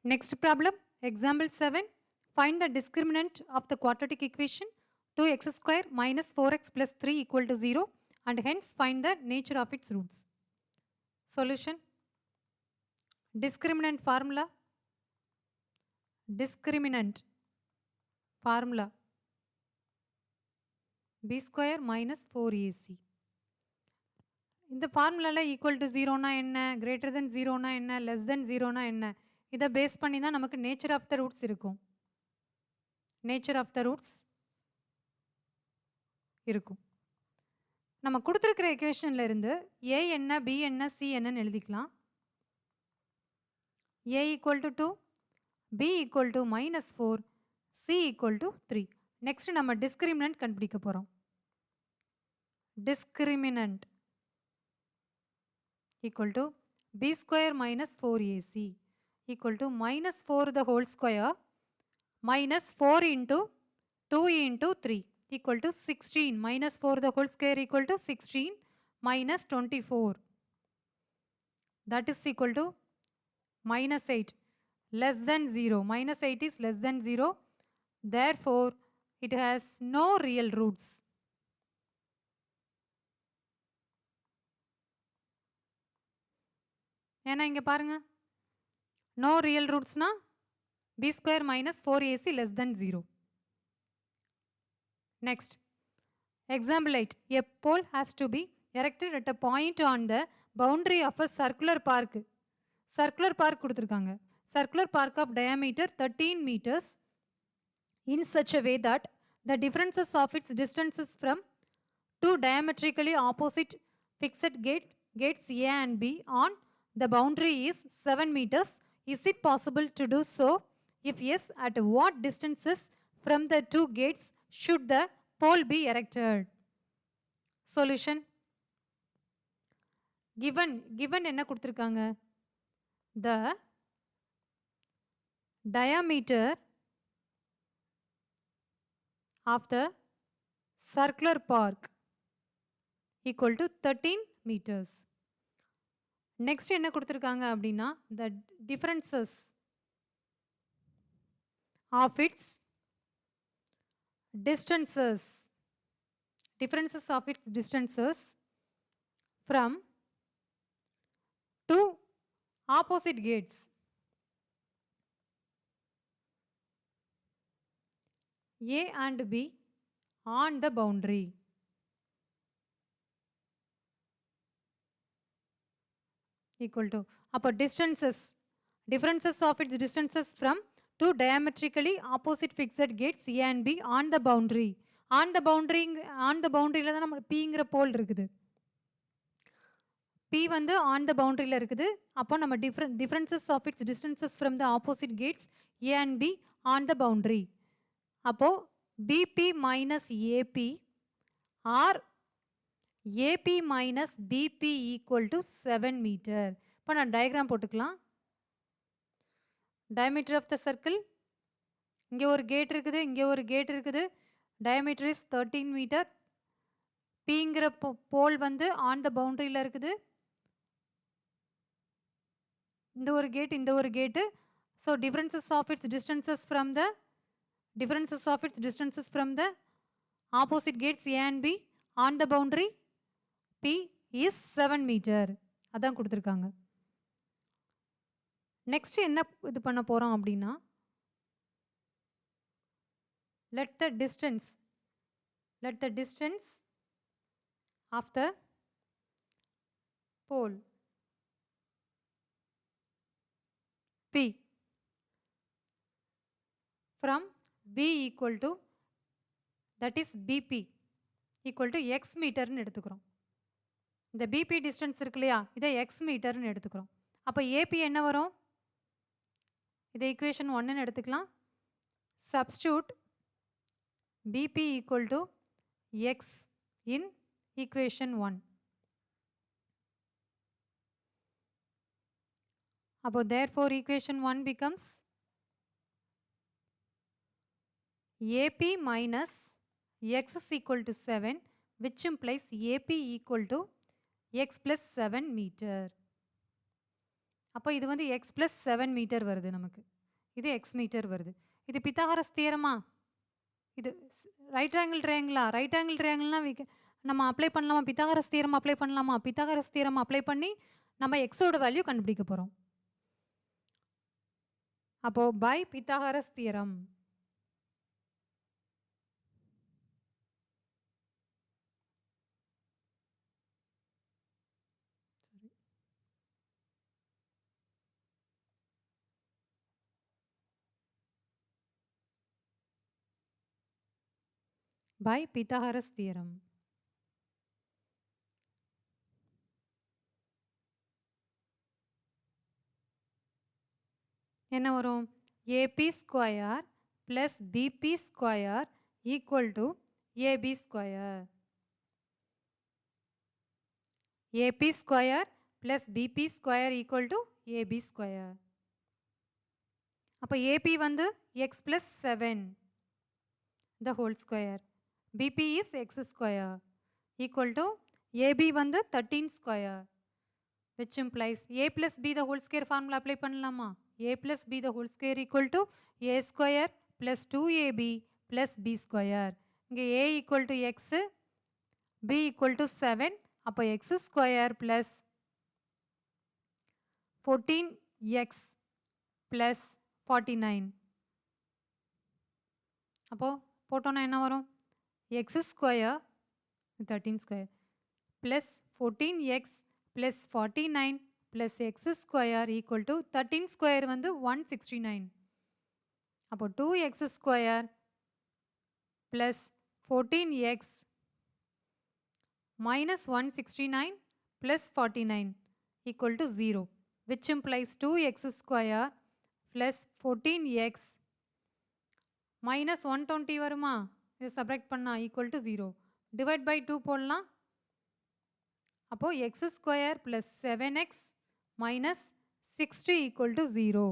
Next problem, example 7. Find the discriminant of the quadratic equation 2x square minus 4x plus 3 equal to 0 and hence find the nature of its roots. Solution. Discriminant formula. Discriminant formula b square minus 4ac. இந்த ஃபார்முலாவில் equal to ஜீரோனா என்ன, greater than ஜீரோனா என்ன, less than ஜீரோனா என்ன, இதை base பண்ணி தான் நமக்கு nature of the roots இருக்கும். நேச்சர் ஆஃப் த ரூட்ஸ் இருக்கும். நம்ம கொடுத்துருக்கிற எக்குவேஷன்ல இருந்து ஏ என்ன, பி என்ன, சி என்னன்னு எழுதிக்கலாம். A equal to 2, B equal to -4, C equal to 3. Next நம்ம டிஸ்கிரிமினன்ட் கண்டுபிடிக்க போகிறோம். Discriminant equal to b square minus 4ac equal to -4 the whole square minus 4 into 2 into 3 equal to 16. -4 the whole square equal to 16 minus 24. That is equal to -8 less than 0. -8 is less than 0. Therefore, it has no real roots. ஏன்னா இங்கே பாருங்க, no real ரூட்ஸ்னா B square minus 4ac less then 0. Next example 8. A pole has to be erected at a point on the boundary of a circular park. Circular park கொடுத்துருக்காங்க. Circular park of diameter 13 meters in such a way that the differences of its distances from two diametrically opposite fixed gates A and B on the boundary is 7 meters. Is it possible to do so? If yes, at what distances from the two gates should the pole be erected? Solution. Given என்ன கொடுத்திருக்காங்க? The diameter of the circular park equal to 13 meters. Next என்ன கொடுத்துருக்காங்க அப்படின்னா, the differences of its distances from two opposite gates A and B on the boundary. Equal to, அப்போ differences of its distances from two diametrically opposite fixed gates A and B on the boundary. on the boundaryல தான் நம்ம Pங்கிற போல் இருக்குது. P வந்து on the boundaryல இருக்குது. அப்போ நம்ம differences of its distances from the opposite gates A and B on the boundary. அப்போ BP minus AP or AP minus BP equal to 7 meter. இப்போ நான் டயக்ராம் போட்டுக்கலாம். diameter of the circle, இங்கே ஒரு gate இருக்குது, இங்கே ஒரு கேட் இருக்குது. diameter is 13 meter. Pங்கிற போல் வந்து on the boundaryல இருக்குது. இந்த ஒரு கேட், இந்த ஒரு கேட்டு. So differences of its distances from the opposite gates A and B on the boundary P is 7 meter. அதான் கொடுத்துருக்காங்க. நெக்ஸ்ட் என்ன இது பண்ண போகிறோம் அப்படின்னா, let the distance of the pole P from B equal to, that is BP equal to x மீட்டர்னு எடுத்துக்கிறோம். இந்த BP distance இருக்கு இல்லையா, இதை எக்ஸ் மீட்டர்னு எடுத்துக்கிறோம். அப்போ ஏபி என்ன வரும், இதை ஈக்குவேஷன் 1ன்னு எடுத்துக்கலாம். Substitute BP equal to X in equation 1. அப்போ therefore equation 1 becomes AP minus x is equal to 7, which implies AP equal to x plus 7 meter. அப்போ இது வந்து எக்ஸ் ப்ளஸ் 7 மீட்டர் வருது நமக்கு. இது எக்ஸ் மீட்டர் வருது. இது பித்தாகரஸ் தியரமா? இது ரைட் ஆங்கிள் ட்ரையாங்கிளா? ரைட் ஆங்கிள் ட்ரையாங்கிள்னா நம்ம அப்ளை பண்ணலாமா? பித்தாகரஸ் தியரம் அப்ளை பண்ணலாமா? பித்தாகரஸ் தியரம் அப்ளை பண்ணி நம்ம எக்ஸோட வேல்யூ கண்டுபிடிக்க போறோம். அப்போ by Pythagoras theorem. by Pythagoras theorem. என்ன வரும்? AP square plus BP square equal to AB square. AP square plus BP square equal to AB square. அப்போ AP வந்து x plus 7 the whole square. BP is x square equal to AB வந்து 13 square, which implies A plus B the whole square formula apply பண்ணலாமா? A plus B the whole square equal to A square plus 2AB plus B square. இங்கே A equal to x, B equal to 7, அப்போ x square plus 14x plus 49. அப்போ போட்டோன்னா என்ன வரும்? x square 13 square plus 14x plus 49 plus x square equal to 13 square வந்து 169. அப்போ 2x square plus 14x minus 169 plus 49 equal to 0, which implies 2x square plus 14x minus 120 வருமா? இது subtract பண்ணா equal to 0. divide by 2 போடலாம். அப்போ x square plus 7x minus 60 equal to 0.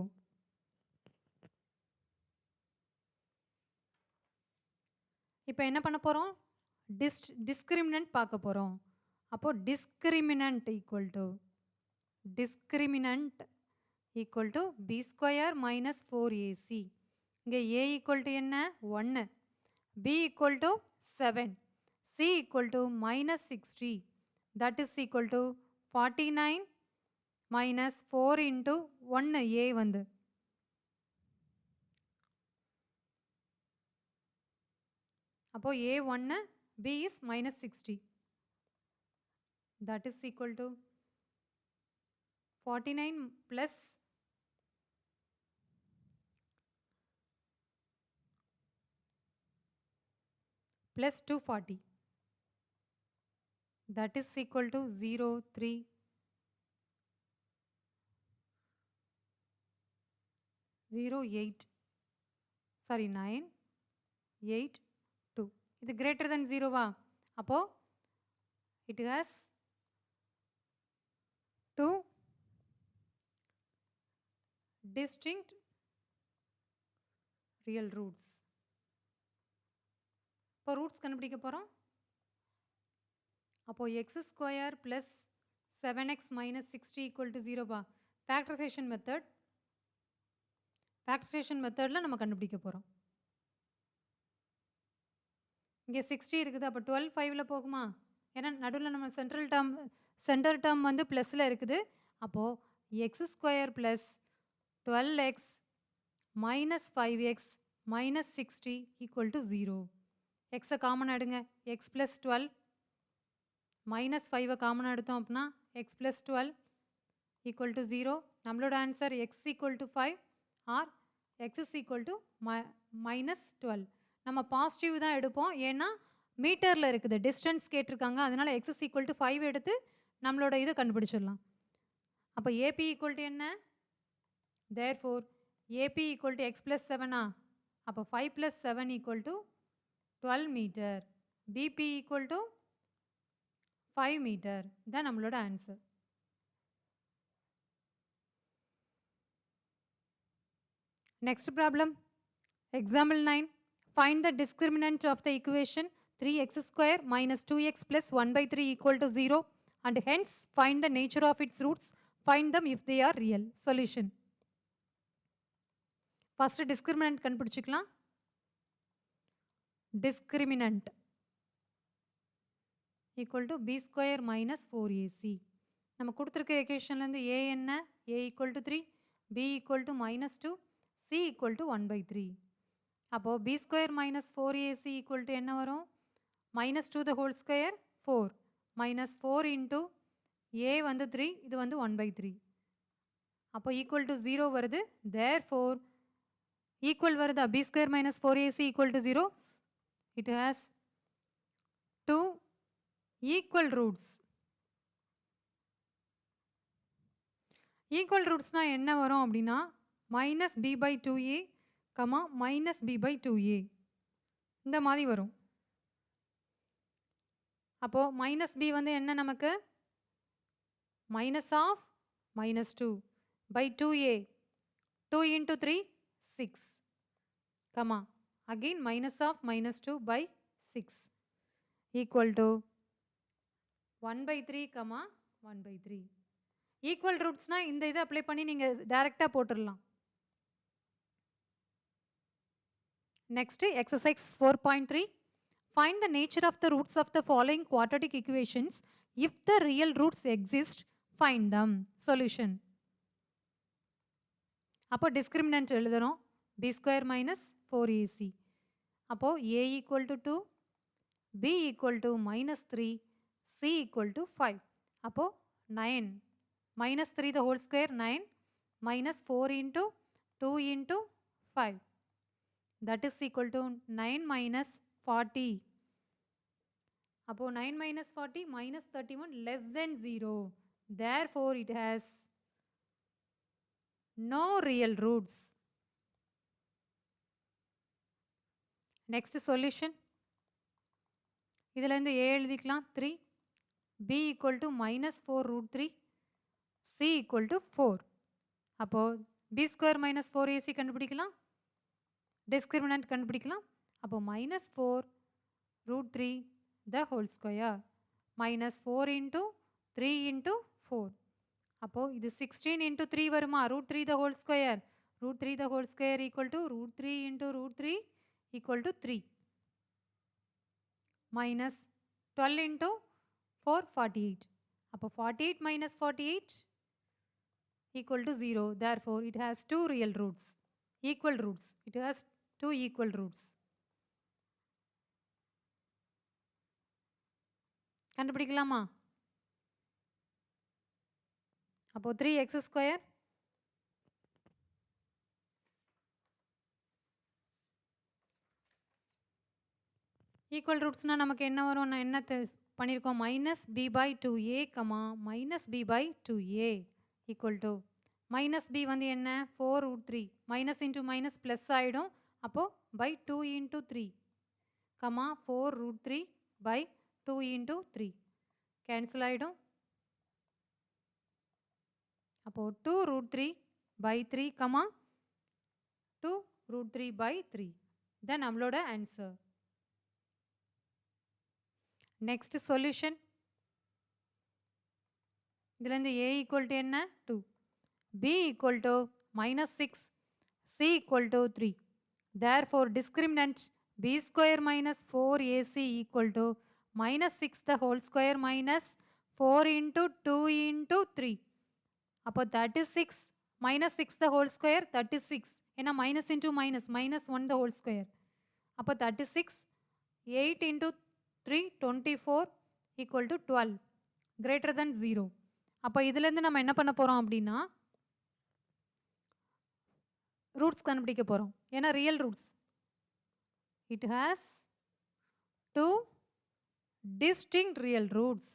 இப்போ என்ன பண்ண போறோம்? discriminant பார்க்க போறோம். அப்போ discriminant equal to b square minus 4ac. இங்கே a equal to என்ன? 1, b equal to 7, c equal to minus 60, that is equal to 49 minus 4 into 1 a வந்து. அப்போ a 1, b is minus 60, that is equal to 49 plus plus 240, that is equal to 0, 3, 0, 8, sorry 9, 8, 2. இது greater than 0 வா? அப்போ it has 2 distinct real roots. இப்போ roots கண்டுபிடிக்க போகிறோம். அப்போ x square plus 7x minus 60 equal to 0 பா. ஃபேக்டரைசேஷன் மெத்தடில் நம்ம கண்டுபிடிக்க போகிறோம். இங்கே 60 இருக்குது, அப்போ 12 5ல் போகுமா? ஏன்னா நடுவில் நம்ம சென்டர் டேர்ம் வந்து ப்ளஸில் இருக்குது. அப்போது X square plus 12x minus 5x minus 60 equal to 0. எக்ஸை காமன் எடுங்க. எக்ஸ் ப்ளஸ் 12 மைனஸ் 5 காமன் எடுத்தோம் அப்படின்னா எக்ஸ் ப்ளஸ் 12 ஈக்குவல் டு 0. நம்மளோட answer x equal to 5 or x is equal to minus 12. நம்ம பாசிட்டிவ் தான் எடுப்போம், ஏன்னா மீட்டரில் இருக்குது, டிஸ்டன்ஸ் கேட்டிருக்காங்க. அதனால் எக்ஸ் இஸ் ஈக்குவல் டு 5 எடுத்து நம்மளோட இதை கண்டுபிடிச்சிடலாம். அப்போ ஏபி ஈக்குவல் டு என்ன? Therefore AB equal to X plus 7ஆ? அப்போ 5 plus 7 equal to 12 metre. PB equal to 5 metre. இதுதான் நம்மளோட answer. Next problem, example 9. Find the discriminant of the equation 3x square minus 2x plus 1 by 3 equal to 0 and hence find the nature of its roots Find them if they are real. Solution. First discriminant கண்டுபிடிச்சுக்கலாம். Discriminant equal to b square minus 4ac. நம்ம கொடுத்திருக்க equationலேருந்து a என்ன? a equal to 3, b equal to minus 2, c equal to 1 by 3. அப்போ b square minus 4ac equal to என்ன வரும்? minus 2 the whole square 4 minus 4 into a வந்து 3, இது வந்து 1 by 3. அப்போ equal to 0 வருது. Therefore equal வருதா? b square minus 4ac equal to 0. It has 2 equal roots. Equal rootsனா என்ன வரும் அப்படின்னா minus b by 2a, minus b by 2a இந்த மாதிரி வரும். அப்போ minus b வந்து என்ன நமக்கு? minus of minus 2 by 2a. 2 into 3, 6. Again minus of minus 2 by 6 equal to 1 by 3, 1 by 3. Equal rootsனா இந்த இதை அப்ளை பண்ணி நீங்கள் டைரெக்டாக போட்டுடலாம். Next, exercise 4.3. Find the nature of the roots of the following quadratic equations. If the real roots exist, find them. Solution. அப்போ discriminant எழுதுறோம். b square minus 4ac. அப்போ a equal to 2, b equal to minus 3, c equal to 5. அப்போ 9. minus 3 the whole square 9 minus 4 into 2 into 5. That is equal to 9 minus 40. அப்போ 9 minus 40 minus 31 less than 0. Therefore it has no real roots. Next solution. இதிலிருந்து a எழுதிக்கலாம் 3, b equal to minus 4 root 3, c equal to 4. அப்போ b square minus 4ac கண்டுபிடிக்கலாம். Discriminant கண்டுபிடிக்கலாம். அப்போ minus 4 root 3 the whole square minus 4 into 3 into 4. அப்போ இது 16 into 3 வருமா? root 3 the whole square. root 3 the whole square equal to root 3 into root 3 equal to 3. Minus 12 into 4, 48. அப்போ 48 minus 48 equal to 0. Therefore, it has two real roots, equal roots. It has two equal roots. கண்டுபிடிக்கலாமா? அப்போ 3x square equal ரூட்ஸ்னா நமக்கு என்ன வரும்? நான் என்ன பண்ணியிருக்கோம்? Minus b by 2a, minus b by 2a equal to minus b வந்து என்ன? 4 root 3 minus into minus plus ஆகிடும். அப்போது by 2 into 3, 4 root 3 by 2 into 3 cancel ஆகிடும். அப்போது 2 root 3 by 3, 2 root 3 by 3. Then நம்மளோட ஆன்சர். Next solution. இதுலேருந்து a equal to என்ன? 2, b equal to minus 6, c equal to 3. Therefore, discriminant b square minus 4ac equal to minus 6 the whole square minus 4 into 2 into 3. அப்போ 36 minus 6 the whole square 36. ஏன்னா minus into minus, minus 1 the whole square. அப்போ 36, 8 into 3, 24 equal to 12. Greater than 0. அப்போ இதுலேருந்து நம்ம என்ன பண்ண போகிறோம் அப்படின்னா ரூட்ஸ் கண்டுபிடிக்க போகிறோம். ஏன்னா real roots. It has 2 distinct real roots.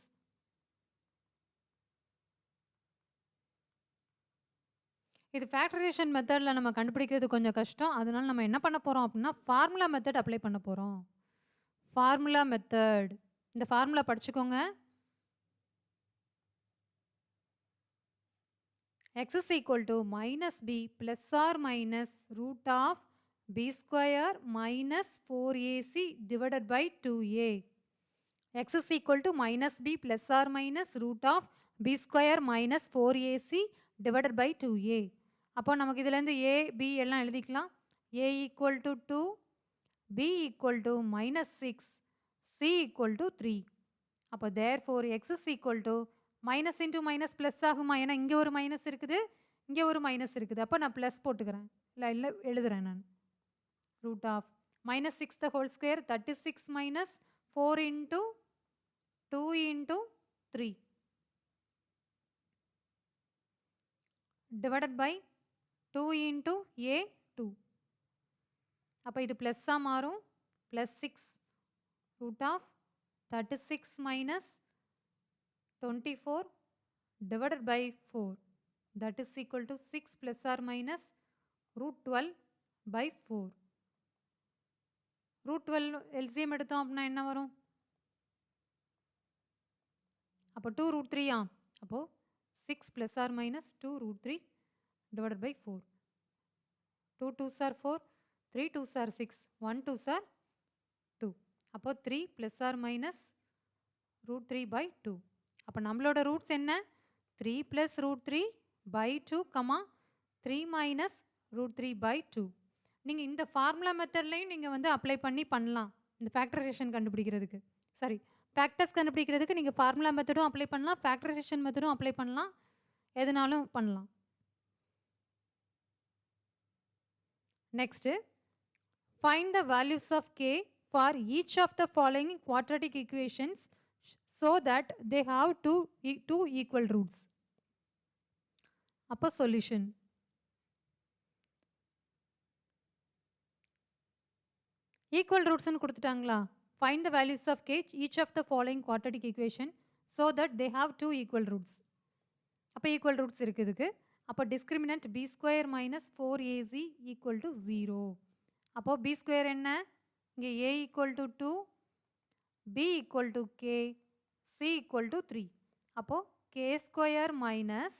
இது ஃபேக்டரைசேஷன் மெத்தடில் நம்ம கண்டுபிடிக்கிறது கொஞ்சம் கஷ்டம். அதனால நம்ம என்ன பண்ண போகிறோம் அப்படின்னா ஃபார்முலா மெத்தட் அப்ளை பண்ண போகிறோம். Formula method. இந்த ஃபார்முலா படிச்சுக்கோங்க. x is equal to minus b plus or minus root of b square minus 4ac divided by 2a. x is equal to minus b plus or minus root of b square minus 4ac divided by 2a. அப்போ நமக்கு இதுலேருந்து a b எல்லாம் எழுதிக்கலாம். a equal to 2, b equal to minus 6, c equal to 3. அப்போ therefore x is equal to minus into minus plus ஆகுமா? ஏன்னா இங்கே ஒரு மைனஸ் இருக்குது, இங்கே ஒரு மைனஸ் இருக்குது. அப்போ நான் ப்ளஸ் போட்டுக்கிறேன், இல்லை எழுதுகிறேன் நான். Root of minus 6 the whole square, 36 minus 4 into 2 into 3 divided by 2 into a 2. அப்போ இது ப்ளஸ்ஸாக மாறும். Plus 6 root of 36 minus 24 divided by 4, that is equal to 6 plus or minus root 12 by 4. Root 12 LCM எடுத்தோம் அப்படின்னா என்ன வரும்? அப்போ 2 root 3 அப்போது 6 plus or minus 2 root 3 divided by 4. 2 2s are 4, 3 2s are 6, 1 2s are 2. அப்போது 3 plus or minus root 3 by 2. அப்போ நம்மளோட roots என்ன? 3 plus root 3 by 2, 3 minus root 3 by 2. நீங்கள் இந்த ஃபார்முலா மெத்தட்லையும் நீங்கள் வந்து அப்ளை பண்ணலாம். இந்த ஃபேக்டரைசேஷன் கண்டுபிடிக்கிறதுக்கு, சாரி ஃபேக்டர்ஸ் கண்டுபிடிக்கிறதுக்கு நீங்கள் ஃபார்முலா மெத்தடும் அப்ளை பண்ணலாம், ஃபேக்டரைசேஷன் மெத்தடும் அப்ளை பண்ணலாம், எதுனாலும் பண்ணலாம். Next, find the values of k for each of the following quadratic equations so that they have two equal roots. அப்போ சொல்யூஷன் ஈக்குவல் ரூட்ஸ்னு கொடுத்துட்டாங்களா? Find the values of k each of the following quadratic equation so that they have two equal roots. அப்போ equal roots இருக்குதுக்கு. அப்போ discriminant b square minus 4ac equal to 0. அப்போது b square என்ன? இங்கே a equal to 2, b equal to k, c equal to 3. அப்போது k square minus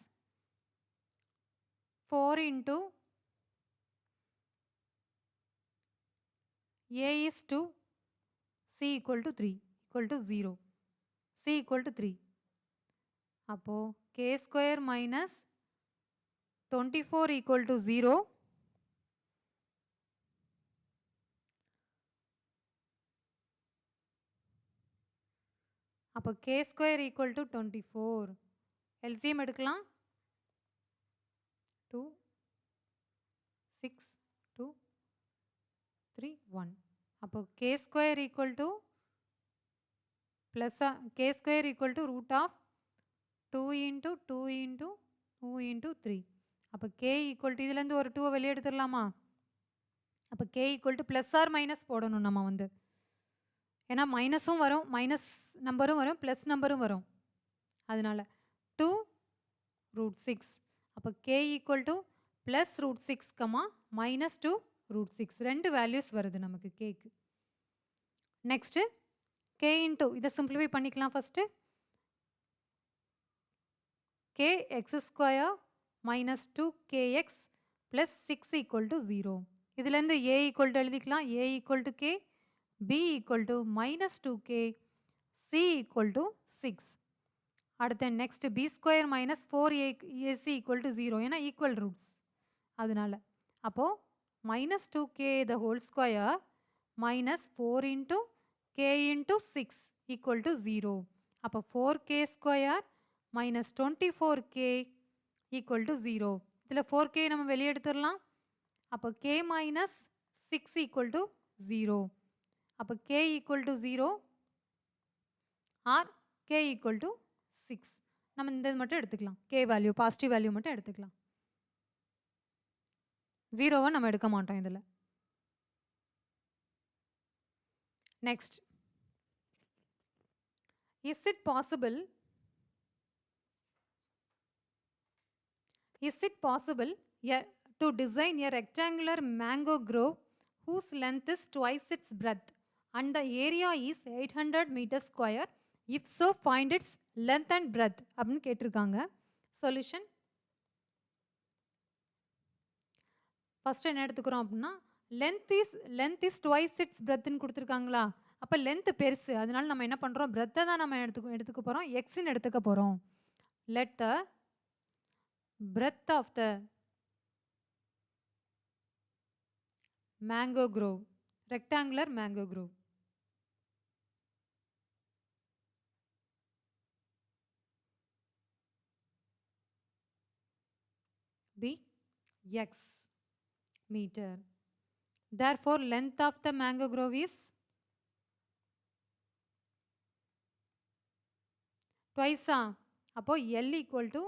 4 into a is 2, c equal to 3 equal to 0, c equal to 3. அப்போ k square minus 24 equal to 0. அப்போ k square equal to 24. LCM எடுக்கலாம். 2, 6, 2, 3, 1. அப்போ k square equal to plus k square equal to root of 2 into 2 into 2 into 3. அப்போ k equal to இதிலேருந்து ஒரு 2 வெளியே எடுத்துடலாமா? அப்போ k equal to plus or minus போடணும் நம்ம வந்து. ஏன்னா மைனஸும் வரும், மைனஸ் நம்பரும் வரும், ப்ளஸ் நம்பரும் வரும். அதனால் 2 root 6. அப்போ k equal to plus root 6, minus 2 root 6. ரெண்டு வேல்யூஸ் வருது நமக்கு கேக்கு. நெக்ஸ்ட்டு k இன்ட்டு இதை சிம்பிளிஃபை பண்ணிக்கலாம். First k x square minus 2kx plus 6 equal to 0. இதுலேருந்து a ஈக்குவல் டு எழுதிக்கலாம். a equal to k, b equal to minus 2k, c equal to 6. அடுத்த next b square minus 4ac equal to 0. ஏன்னா equal roots அதனால். அப்போது minus 2k the whole square minus 4 into k into 6 equal to 0. அப்போ 4k square minus 24k equal to 0. இதில் 4k நம்ம வெளியே எடுத்துடலாம். அப்போ k minus 6 equal to 0. அப்போ k equal to 0 or k equal to 6. நம்ம இந்த மட்டும் எடுத்துக்கலாம். k வேல்யூ பாசிட்டிவ் வேல்யூ மட்டும் எடுத்துக்கலாம். 0 நம்ம எடுக்க மாட்டோம் இதில். Next, is it possible to design a rectangular mango grove whose length is twice its breadth and the area is 800 meters square? If so, find its length and breadth அப்படின்னு கேட்டிருக்காங்க. Solution first என்ன எடுத்துக்கிறோம் அப்படின்னா, length is twice it's பிரெத்துன்னு கொடுத்துருக்காங்களா? அப்போ length பெருசு, அதனால நம்ம என்ன பண்ணுறோம், பிரெத்தை தான் நம்ம எடுத்துக்க போகிறோம், எக்ஸ்ன்னு எடுத்துக்க போகிறோம். let the breadth of the mango grove, rectangular mango grove. Be x meter. Therefore, length of the mango grove is twice. அப்போ L equal to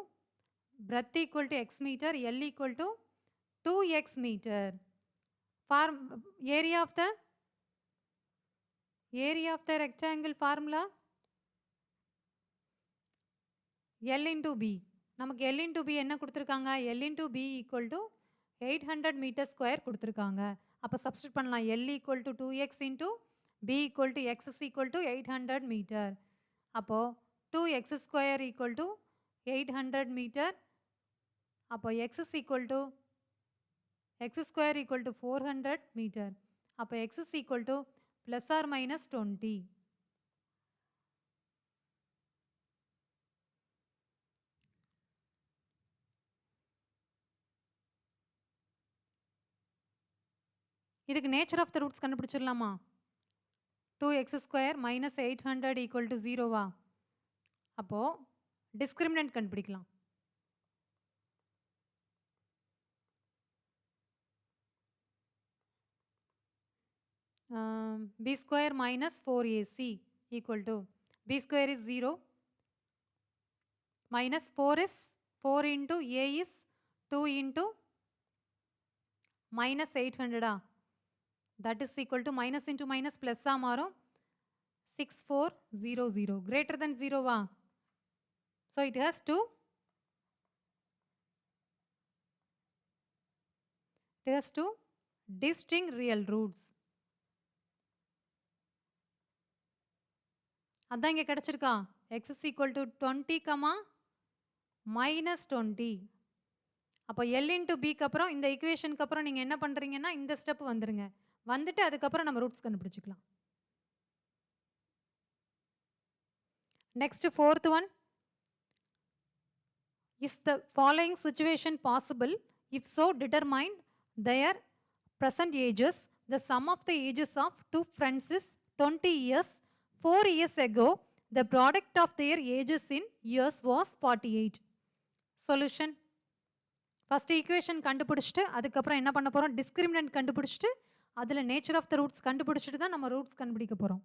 breadth equal to x meter, L equal to 2x meter. Area of the rectangle formula L into B. நமக்கு L into B என்ன கொடுத்துருக்காங்க? L into B equal to 800 meter square கொடுத்துருக்காங்க. அப்போ substitute பண்ணலாம். L equal to 2x into B equal to x is equal to 800 meter. அப்போ 2x square equal to 800 meter. அப்போ x is equal to x square equal to 400 meter. அப்போ x is equal to plus or minus 20. இதுக்கு nature of the roots கண்டுபிடிச்சிடலாமா? 2x square minus 800 equal to 0வா? அப்போது discriminant கண்டுபிடிக்கலாம். b square minus 4ac equal to b square is 0 minus 4 is 4 into a is 2 into minus 800 that is equal to minus into minus plus மாறும் 6400 greater than 0 வா? So it has two distinct real roots. அதான் இங்கே கிடச்சிருக்கா x is equal to 20, minus 20. அப்போ L into Bக்கு அப்புறம் இந்த ஈக்குவேஷனுக்கு அப்புறம் நீங்கள் என்ன பண்ணுறீங்கன்னா இந்த ஸ்டெப் வந்துடுங்க. வந்துட்டு அதுக்கப்புறம் நம்ம ரூட்ஸ் கண்டுபிடிச்சிக்கலாம். Next fourth one. Is the following situation possible? If so determine their present ages. The sum of the ages of two friends is 20 years. 4 years ago, the product of their ages in years was 48. Solution. First equation கண்டுபிடிச்சிட்டு அதுக்கப்புறம் என்ன பண்ண போகிறோம்? Discriminant கண்டுபிடிச்சிட்டு அதில் nature of the roots கண்டுபிடிச்சிட்டு தான் நம்ம ரூட்ஸ் கண்டுபிடிக்க போகிறோம்.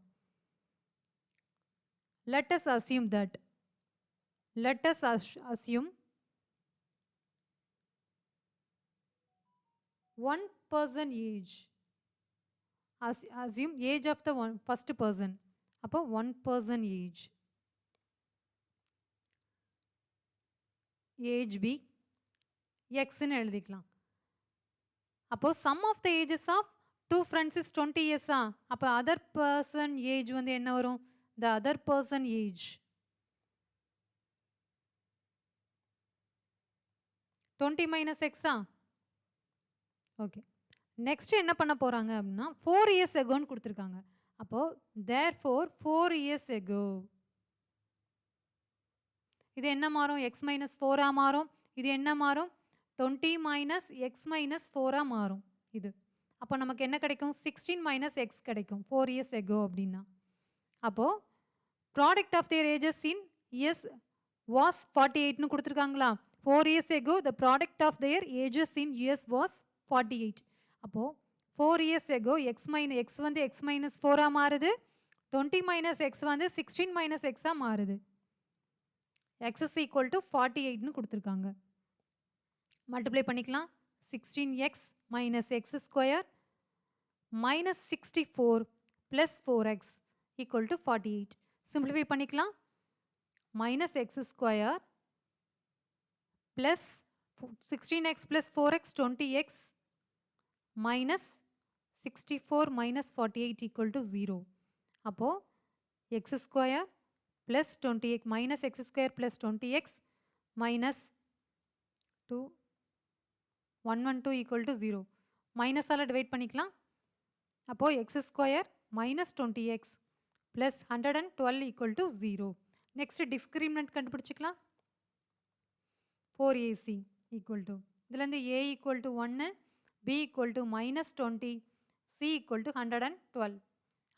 Let us assume that. Let us assume one person age. Assume age of the first person. அப்போ one person age. Age be xன்னு எழுதிக்கலாம். அப்போ sum of the ages of two friends is 20 years. அப்போ other person age வந்து என்ன வரும்? The other person age 20 minus x. Okay. Next என்ன பண்ண போகிறாங்க அப்படின்னா 4 years agoன்னு கொடுத்துருக்காங்க. அப்போது therefore 4 years ago இது என்ன மாறும்? எக்ஸ் மைனஸ் 4 மாறும். இது என்ன மாறும்? 20 மைனஸ் எக்ஸ் மைனஸ் 4 மாறும். இது அப்போ நமக்கு என்ன கிடைக்கும்? 16 மைனஸ் எக்ஸ் கிடைக்கும் 4 years ago அப்படின்னா. அப்போது product of their ages in years was 48ன்னு கொடுத்துருக்காங்களா? 4 years ago the product of their ages in years was 48. அப்போது 4 years ago எக்ஸ் வந்து எக்ஸ் மைனஸ் 4 மாறுது. 20 மைனஸ் எக்ஸ் வந்து 16 மைனஸ் எக்ஸாக மாறுது. எக்ஸ் இஸ் ஈக்குவல் டு 48ன்னு கொடுத்துருக்காங்க. மல்டிப்ளை பண்ணிக்கலாம். 16x minus x square minus 64 plus 4x equal to 48. Simplify பண்ணிக்கலாம். Minus x square plus 16x plus 4x 20x minus 64 minus 48 equal to 0. அப்போது x square plus 20x minus x square plus 20x minus 2 112 equal to 0. minus all divide பண்ணிக்கலாம். அப்போது x square minus 20x plus 112 equal to 0. Next discriminant கண்டுபிடிச்சிக்கலாம். 4ac equal to இதுலேருந்து a equal to 1 b equal to -20 c equal to 112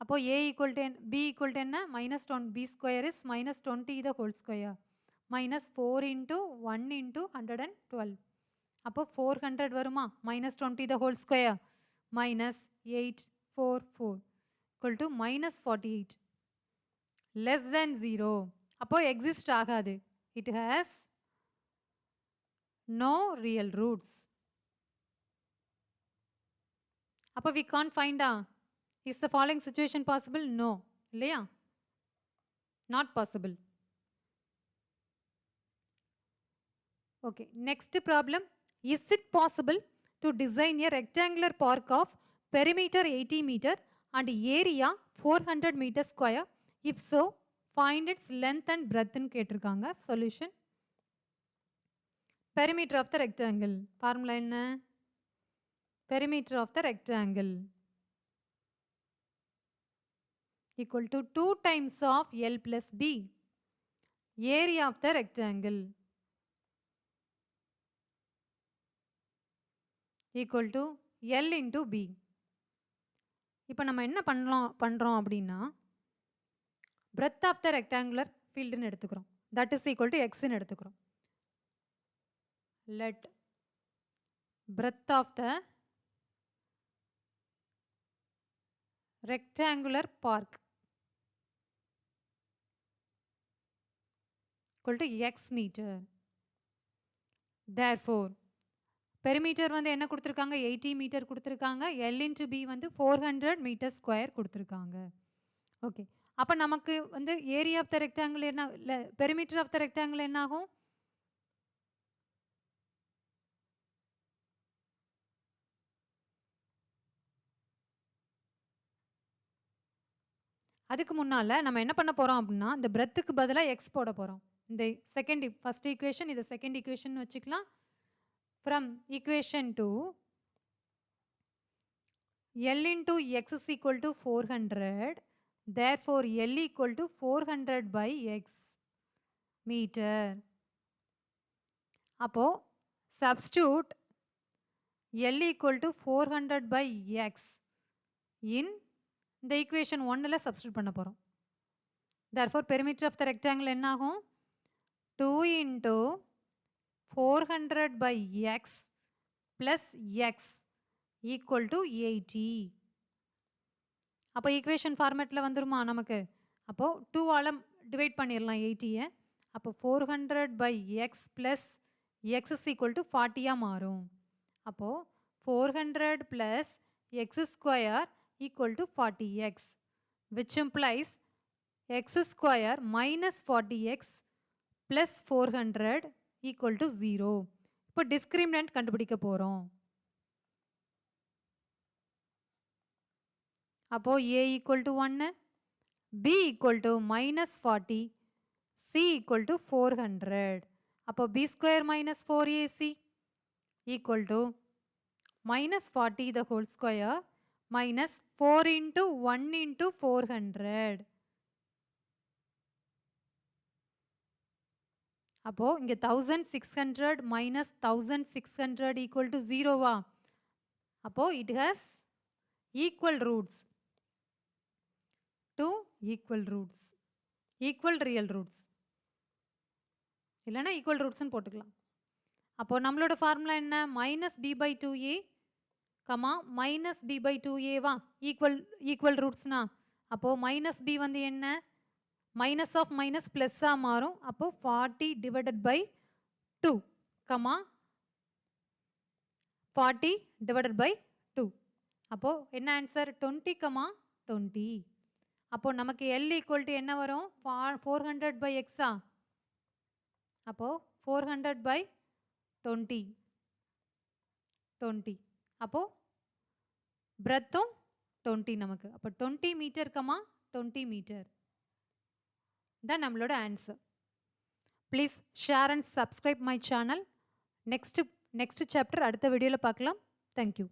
அப்போ a equal to b equal to என்ன -20 b square is -20 the whole square -4 into 1 into 112 அப்போ 400 வருமா -20 the whole square -844 equal to -48 less than 0 அப்போ exist ஆகாது it has no real roots அப்போ we can't find is the following situation possible no இல்லையா not possible okay next problem is it possible to design a rectangular park of perimeter 80 meter and area 400 meter square if so find its length and breadth ன்னு கேட்டிருக்காங்க solution perimeter of the rectangle formula என்ன perimeter of the rectangle equal to 2 times of L plus B area of the rectangle equal to L into B இப்போ நம்ம என்ன பண்றோம் அப்படின்னா breadth of the rectangular field ன்னு எடுத்துக்கிறோம் that is equal to x ன்னு எடுத்துக்கிறோம் let breadth of the rectangular park equal to x meter therefore perimeter வந்து என்ன கொடுத்திருக்காங்க 80 மீட்டர் கொடுத்திருக்காங்க L into B வந்து 400 மீட்டர் ஸ்கொயர் கொடுத்திருக்காங்க ஓகே அப்ப நமக்கு வந்து ஏரியா ஆஃப் த ரெக்டாங்கிள் என்ன பெரிமீட்டர் ஆஃப் த ரெக்டாங்கிள் என்ன ஆகும் அதுக்கு முன்னால நம்ம என்ன பண்ண போறோம் அப்படின்னா இந்த பிரெத்துக்கு பதிலா x போட போறோம் இந்த செகண்ட் ஃபர்ஸ்ட் ஈக்குவேஷன் இது செகண்ட் ஈக்குவேஷன் வச்சுக்கலாம் from equation to L into x is equal to 400 therefore L equal to 400 by x meter அப்போ substitute L equal to 400 by x in the equation 1ல substitute பண்ண போறோம் therefore perimeter of the rectangle என்ன ஆகும் 2 into 400 by x plus x equal to 80 அப்போ equation ஃபார்மேட்ல வந்துருமா நமக்கு அப்போ 2 ஆல டிவைட் பண்ணிரலாம் 80 அப்போ 400 by x plus x is equal to 40 மாறும் அப்போ 400 plus x square equal to 40x which implies x square minus 40x plus 400 equal to 0 இப்போ discriminant கண்டுபிடிக்க போறோம் அப்போ a equal to 1 b equal to minus 40 c equal to 400 அப்போ b square minus 4ac equal to minus 40 the whole square minus 4 into 1 into 400 அப்போ இங்க 1600 minus 1600 equal to 0 வா அப்போ it has equal roots 2 equal roots equal real roots இல்லனா equal roots ன்னு போட்டுக்கலாம் அப்போ நம்மளோட ஃபார்முலா என்ன minus b by 2a minus b by 2a வா equal rootsனா அப்போ minus b வந்து என்ன minus of minus plus மாறும் அப்போ 40 divided by 2 40 divided by 2 அப்போ என்ன ஆன்சர் 20 20 அப்போ நமக்கு L equal to என்ன வரும் 400 by x அப்போ 400 by 20 20 அப்போ breadthம் 20 நமக்கு அப்போ 20 மீட்டர் 20 மீட்டர் தான் நம்மளோட answer please share and subscribe my channel next chapter அடுத்த வீடியோவில் பார்க்கலாம் தேங்க்யூ